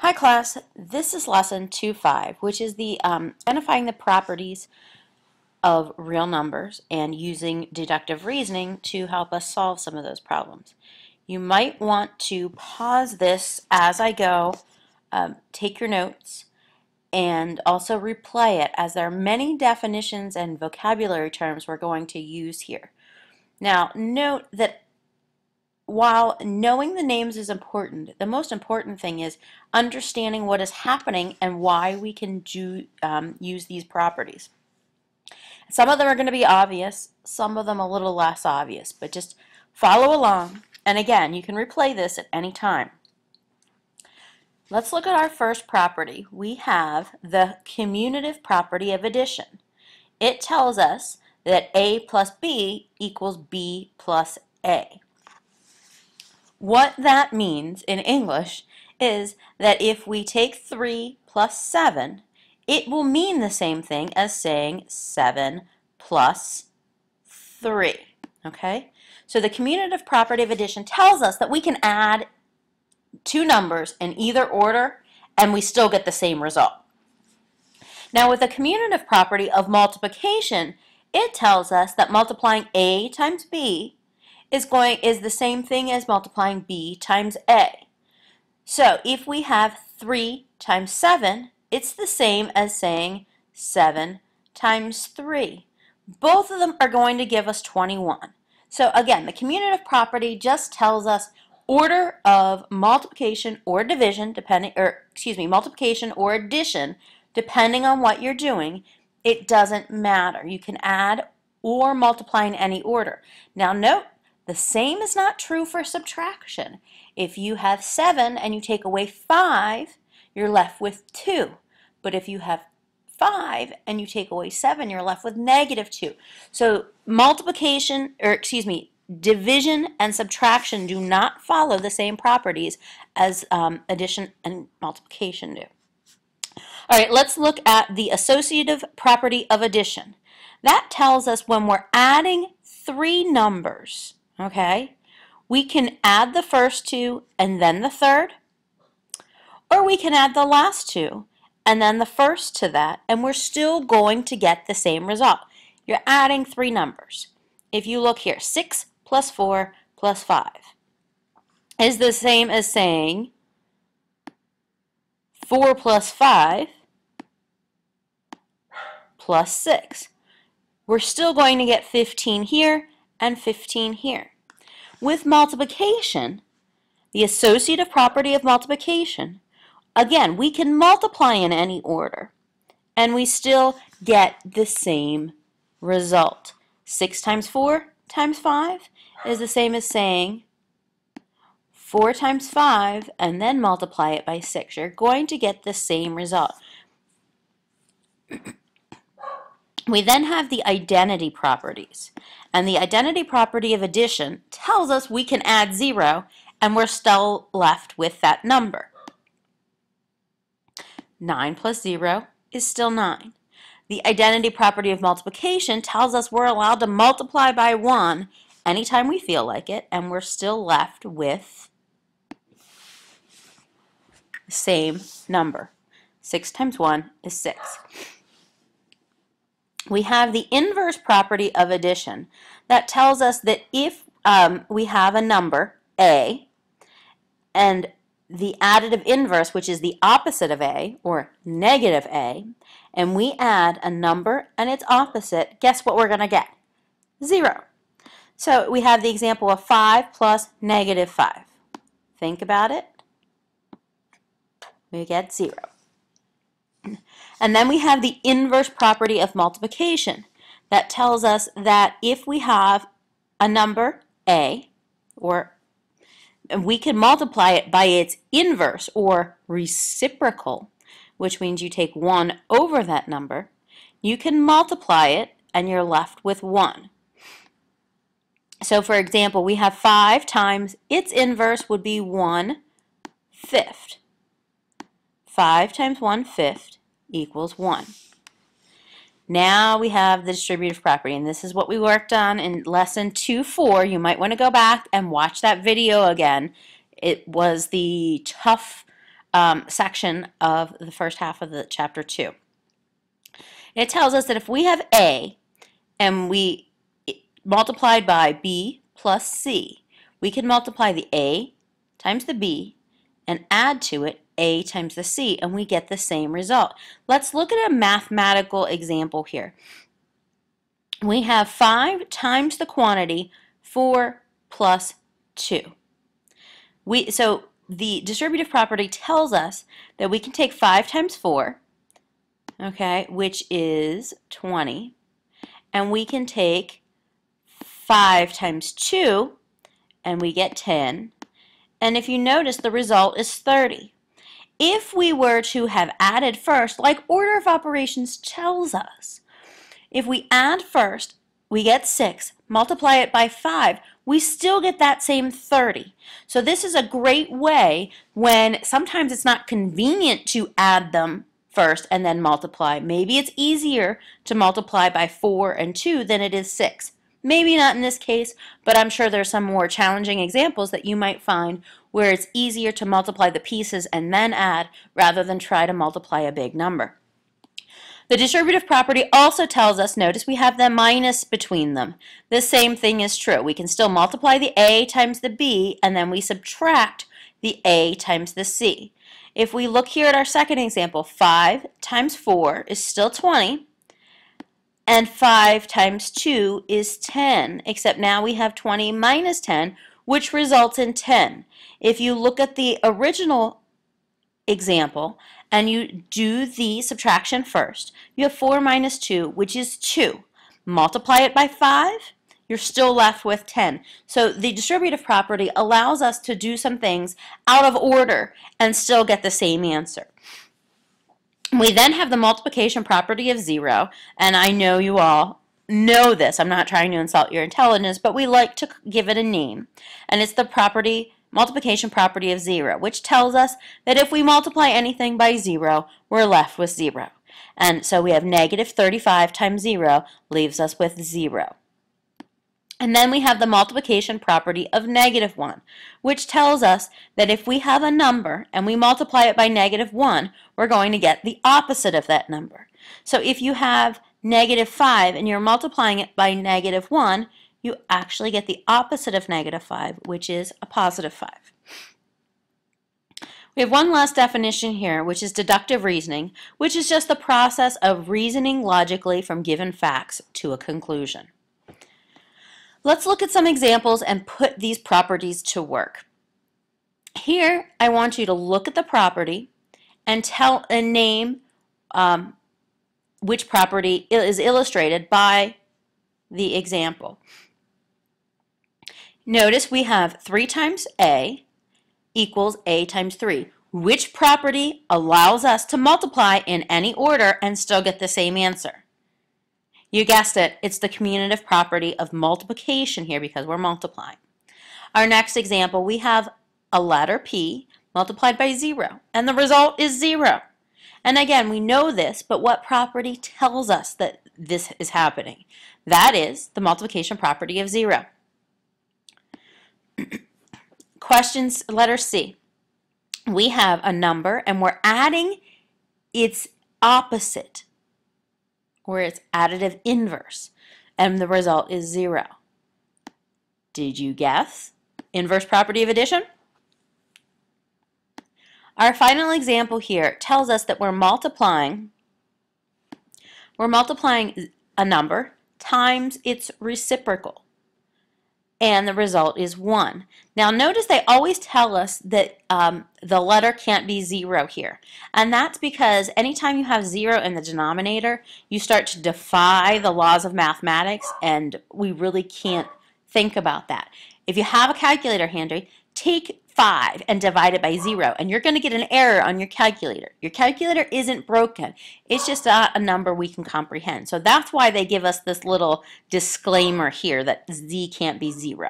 Hi class, this is lesson 2.5, which is the identifying the properties of real numbers and using deductive reasoning to help us solve some of those problems. You might want to pause this as I go, take your notes, and also replay it, as there are many definitions and vocabulary terms we're going to use here. Now, note that while knowing the names is important, the most important thing is understanding what is happening and why we can use these properties. Some of them are going to be obvious, some of them a little less obvious, but just follow along. And again, you can replay this at any time. Let's look at our first property. We have the commutative property of addition. It tells us that A plus B equals B plus A. What that means in English is that if we take 3 plus 7, it will mean the same thing as saying 7 plus 3. Okay? So the commutative property of addition tells us that we can add two numbers in either order and we still get the same result. Now with the commutative property of multiplication, it tells us that multiplying A times B is the same thing as multiplying B times A. So if we have 3 times 7, it's the same as saying 7 times 3. Both of them are going to give us 21. So again, the commutative property just tells us order of multiplication or division, multiplication or addition, depending on what you're doing. It doesn't matter. You can add or multiply in any order. Now note, the same is not true for subtraction. If you have 7 and you take away 5, you're left with 2. But if you have 5 and you take away 7, you're left with -2. So division and subtraction do not follow the same properties as addition and multiplication do. All right, let's look at the associative property of addition. That tells us when we're adding three numbers, okay, we can add the first two and then the third, or we can add the last two and then the first to that, and we're still going to get the same result. You're adding three numbers. If you look here, 6 plus 4 plus 5 is the same as saying 4 plus 5 plus 6. We're still going to get 15 here and 15 here. With multiplication, the associative property of multiplication, again, we can multiply in any order and we still get the same result. 6 times 4 times 5 is the same as saying 4 times 5 and then multiply it by 6. You're going to get the same result. We then have the identity properties. And the identity property of addition tells us we can add 0 and we're still left with that number. 9 plus 0 is still 9. The identity property of multiplication tells us we're allowed to multiply by 1 anytime we feel like it, and we're still left with the same number. 6 times 1 is 6. We have the inverse property of addition. That tells us that if we have a number, A, and the additive inverse, which is the opposite of A, or negative A, and we add a number and its opposite, guess what we're going to get? 0. So we have the example of 5 plus -5. Think about it. We get 0. And then we have the inverse property of multiplication. That tells us that if we have a number, A, or we can multiply it by its inverse or reciprocal, which means you take 1 over that number, you can multiply it and you're left with 1. So for example, we have 5 times its inverse would be 1/5. 5 times 1/5 equals 1. Now we have the distributive property, and this is what we worked on in lesson 2.4. You might want to go back and watch that video again. It was the tough section of the first half of the chapter 2. It tells us that if we have A and we multiplied by B plus C, we can multiply the A times the B and add to it A times the C, and we get the same result. Let's look at a mathematical example here. We have 5 times the quantity 4 plus 2. So the distributive property tells us that we can take 5 times 4, okay, which is 20, and we can take 5 times 2, and we get 10, and if you notice, the result is 30. If we were to have added first, like order of operations tells us, if we add first, we get 6, multiply it by 5, we still get that same 30. So this is a great way when sometimes it's not convenient to add them first and then multiply. Maybe it's easier to multiply by 4 and 2 than it is 6. Maybe not in this case, but I'm sure there's some more challenging examples that you might find where it's easier to multiply the pieces and then add rather than try to multiply a big number. The distributive property also tells us, notice we have the minus between them. The same thing is true. We can still multiply the A times the B, and then we subtract the A times the C. If we look here at our second example, 5 times 4 is still 20, and 5 times 2 is 10, except now we have 20 minus 10, which results in 10. If you look at the original example, and you do the subtraction first, you have 4 minus 2, which is 2. Multiply it by 5, you're still left with 10. So the distributive property allows us to do some things out of order and still get the same answer. We then have the multiplication property of 0, and I know you all know this. I'm not trying to insult your intelligence, but we like to give it a name, and it's the multiplication property of 0, which tells us that if we multiply anything by 0, we're left with 0. And so we have negative 35 times 0 leaves us with 0. And then we have the multiplication property of negative 1, which tells us that if we have a number and we multiply it by negative 1, we're going to get the opposite of that number. So if you have negative 5 and you're multiplying it by negative 1, you actually get the opposite of negative 5, which is a positive 5. We have one last definition here, which is deductive reasoning, which is just the process of reasoning logically from given facts to a conclusion. Let's look at some examples and put these properties to work. Here, I want you to look at the property and name which property is illustrated by the example. Notice we have 3 times A equals A times 3. Which property allows us to multiply in any order and still get the same answer? You guessed it, it's the commutative property of multiplication here because we're multiplying. Our next example, we have a letter P multiplied by 0, and the result is 0. And again, we know this, but what property tells us that this is happening? That is the multiplication property of 0. Questions, letter C. We have a number and we're adding its opposite, or its additive inverse, and the result is 0. Did you guess? Inverse property of addition? Our final example here tells us that we're multiplying a number times its reciprocal, and the result is 1. Now notice they always tell us that the letter can't be 0 here, and that's because anytime you have 0 in the denominator, you start to defy the laws of mathematics, and we really can't think about that. If you have a calculator handy, take 5 and divide it by 0, and you're going to get an error on your calculator. Your calculator isn't broken. It's just a number we can comprehend. So that's why they give us this little disclaimer here that z can't be 0.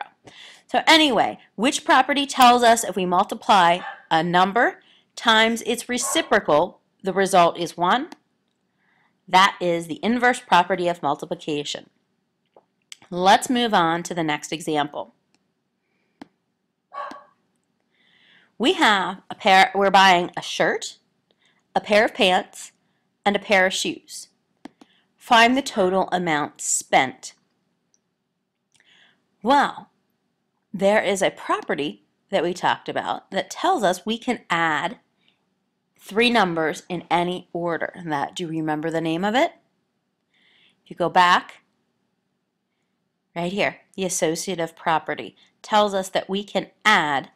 So anyway, which property tells us if we multiply a number times its reciprocal, the result is 1? That is the inverse property of multiplication. Let's move on to the next example. We have a pair, we're buying a shirt, a pair of pants, and a pair of shoes. Find the total amount spent. Well, there is a property that we talked about that tells us we can add three numbers in any order. And that, do you remember the name of it? If you go back, right here, the associative property tells us that we can add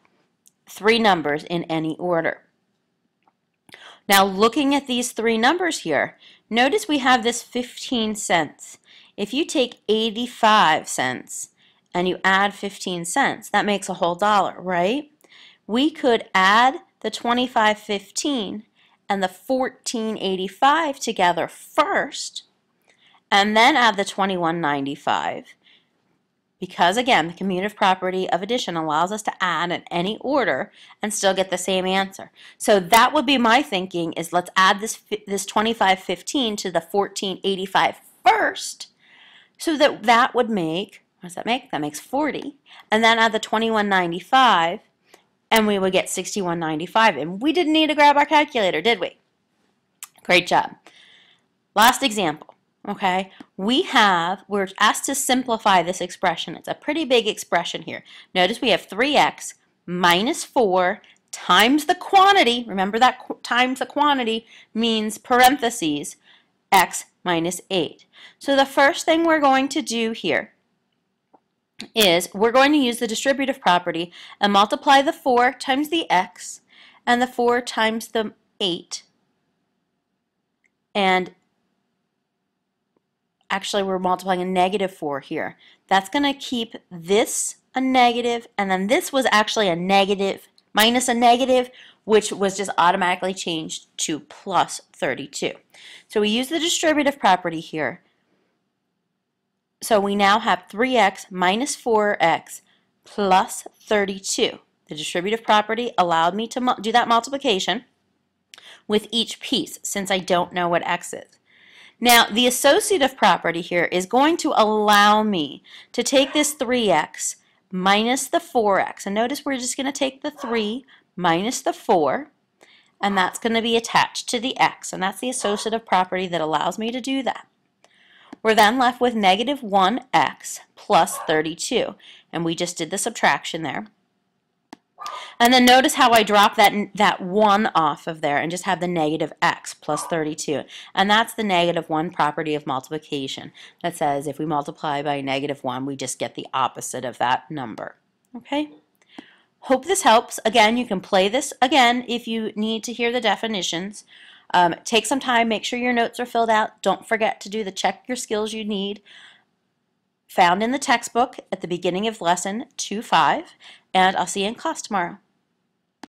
three numbers in any order. Now, looking at these three numbers here, notice we have this 15 cents. If you take 85 cents and you add 15 cents, that makes a whole dollar, right? We could add the 25.15 and the 14.85 together first, and then add the 21.95. Because again, the commutative property of addition allows us to add in any order and still get the same answer. So that would be my thinking, is let's add this 25.15 to the 14.85 first, so that would make, what does that make? That makes 40. And then add the 21.95, and we would get 61.95. And we didn't need to grab our calculator, did we? Great job. Last example. Okay, we're asked to simplify this expression. It's a pretty big expression here. Notice we have 3x minus 4 times the quantity. Remember that times the quantity means parentheses, x minus 8. So the first thing we're going to do here is we're going to use the distributive property and multiply the 4 times the x and the 4 times the 8. And actually, we're multiplying a negative 4 here. That's going to keep this a negative, and then this was actually a negative minus a negative, which was just automatically changed to plus 32. So we use the distributive property here. So we now have 3x minus 4x plus 32. The distributive property allowed me to do that multiplication with each piece, since I don't know what x is. Now, the associative property here is going to allow me to take this 3x minus the 4x. And notice we're just going to take the 3 minus the 4, and that's going to be attached to the x. And that's the associative property that allows me to do that. We're then left with negative 1x plus 32. And we just did the subtraction there. And then notice how I drop that 1 off of there and just have the negative x plus 32. And that's the negative 1 property of multiplication that says if we multiply by negative 1, we just get the opposite of that number. Okay? Hope this helps. Again, you can play this again if you need to hear the definitions. Take some time, make sure your notes are filled out. Don't forget to do the check your skills you need found in the textbook at the beginning of lesson 2.5. And I'll see you in class tomorrow.